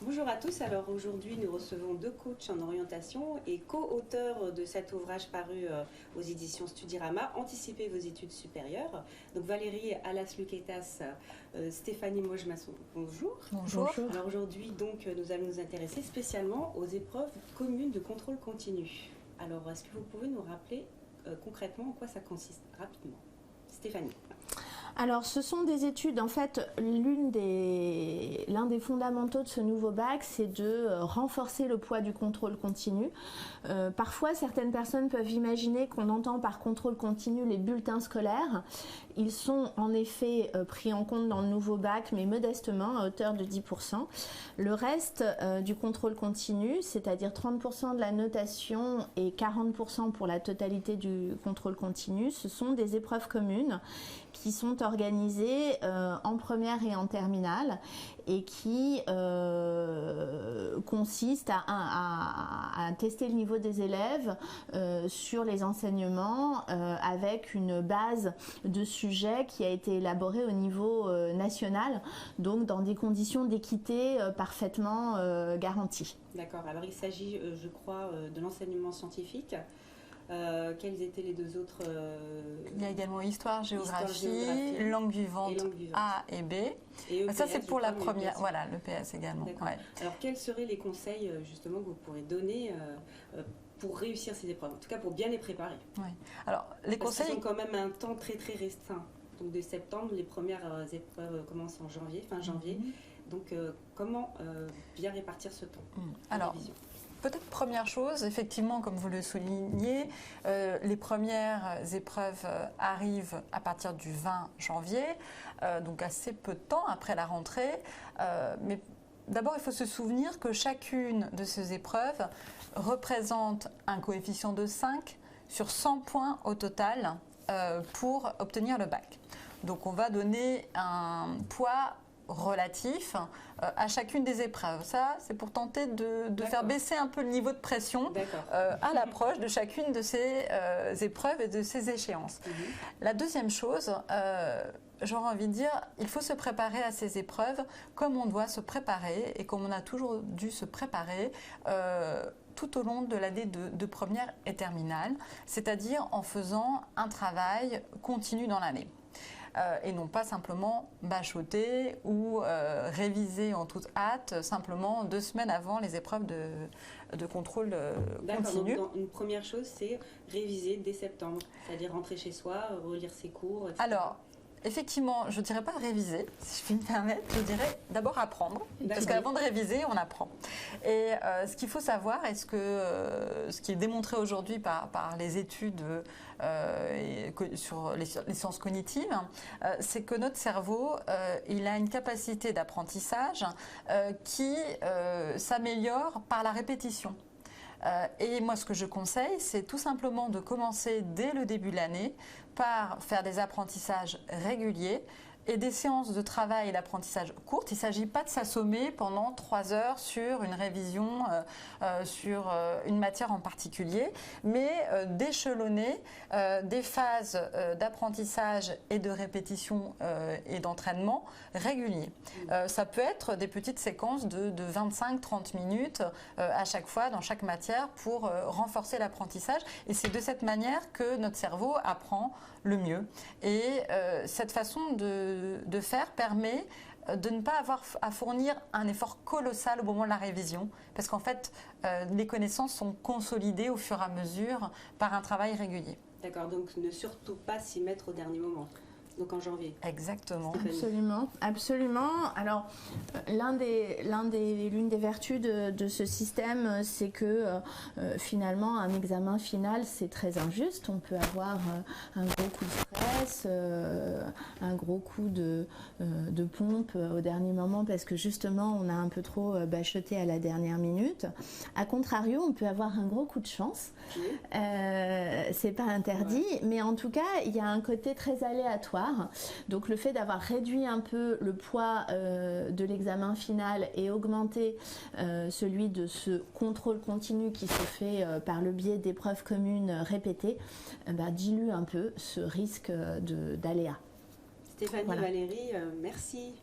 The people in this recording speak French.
Bonjour à tous, alors aujourd'hui nous recevons deux coachs en orientation et co-auteurs de cet ouvrage paru aux éditions Studirama, Anticipez vos études supérieures. Donc Valérie Alas-Luquetas, Stéphanie Mojmasson, bonjour. Bonjour. Alors aujourd'hui donc nous allons nous intéresser spécialement aux épreuves communes de contrôle continu. Alors est-ce que vous pouvez nous rappeler concrètement en quoi ça consiste rapidement? Stéphanie. Alors, ce sont des études, en fait, l'un des fondamentaux de ce nouveau bac, c'est de renforcer le poids du contrôle continu. Parfois, certaines personnes peuvent imaginer qu'on entend par contrôle continu les bulletins scolaires. Ils sont en effet pris en compte dans le nouveau bac, mais modestement, à hauteur de 10%. Le reste du contrôle continu, c'est-à-dire 30% de la notation et 40% pour la totalité du contrôle continu, ce sont des épreuves communes qui sont organisées en première et en terminale et qui consistent à tester le niveau des élèves sur les enseignements avec une base de sujets qui a été élaborée au niveau national, donc dans des conditions d'équité parfaitement garanties. D'accord, alors il s'agit, je crois, de l'enseignement scientifique. Quels étaient les deux autres Il y a également histoire, géographie, langue vivante A et B. Et EPS, ça, c'est pour la première. Voilà, le PS également. Ouais. Alors, quels seraient les conseils justement que vous pourrez donner pour réussir ces épreuves, en tout cas pour bien les préparer? Alors, les conseils. Ils ont quand même un temps très très restreint. Donc, de septembre, les premières épreuves commencent en janvier, fin janvier. Donc, comment bien répartir ce temps? Alors, peut-être première chose, effectivement, comme vous le soulignez, les premières épreuves arrivent à partir du 20 janvier, donc assez peu de temps après la rentrée. Mais d'abord, il faut se souvenir que chacune de ces épreuves représente un coefficient de 5 sur 100 points au total pour obtenir le bac. Donc, on va donner un poids relatif à chacune des épreuves. Ça, c'est pour tenter de faire baisser un peu le niveau de pression à l'approche de chacune de ces épreuves et de ces échéances. La deuxième chose, j'aurais envie de dire, il faut se préparer à ces épreuves comme on doit se préparer et comme on a toujours dû se préparer tout au long de l'année de première et terminale, c'est-à-dire en faisant un travail continu dans l'année. Et non pas simplement bachoter ou réviser en toute hâte simplement 2 semaines avant les épreuves de contrôle continu. Donc, une première chose, c'est réviser dès septembre, c'est-à-dire rentrer chez soi, relire ses cours, etc. Alors, effectivement, je ne dirais pas réviser, si je puis me permettre, je dirais d'abord apprendre, parce qu'avant de réviser, on apprend. Et ce qu'il faut savoir, ce qui est démontré aujourd'hui par les études sur les sciences cognitives, c'est que notre cerveau, il a une capacité d'apprentissage qui s'améliore par la répétition. Et moi, ce que je conseille, c'est tout simplement de commencer dès le début de l'année par faire des apprentissages réguliers et des séances de travail et d'apprentissage courtes. Il ne s'agit pas de s'assommer pendant 3 heures sur une révision, sur une matière en particulier, mais d'échelonner des phases d'apprentissage et de répétition et d'entraînement réguliers. Ça peut être des petites séquences de 25-30 minutes à chaque fois dans chaque matière pour renforcer l'apprentissage. Et c'est de cette manière que notre cerveau apprend le mieux. Et cette façon de faire permet de ne pas avoir à fournir un effort colossal au moment de la révision, parce qu'en fait, les connaissances sont consolidées au fur et à mesure par un travail régulier. D'accord, donc ne surtout pas s'y mettre au dernier moment. Donc en janvier. Exactement. Absolument, absolument. Alors, l'une des vertus de ce système, c'est que finalement, un examen final, c'est très injuste. On peut avoir un gros coup de stress, un gros coup de pompe au dernier moment parce que justement, on a un peu trop bachoté à la dernière minute. A contrario, on peut avoir un gros coup de chance. C'est pas interdit, mais en tout cas, il y a un côté très aléatoire. Donc le fait d'avoir réduit un peu le poids de l'examen final et augmenté celui de ce contrôle continu qui se fait par le biais d'épreuves communes répétées, dilue un peu ce risque d'aléa. Stéphanie, Valérie, merci.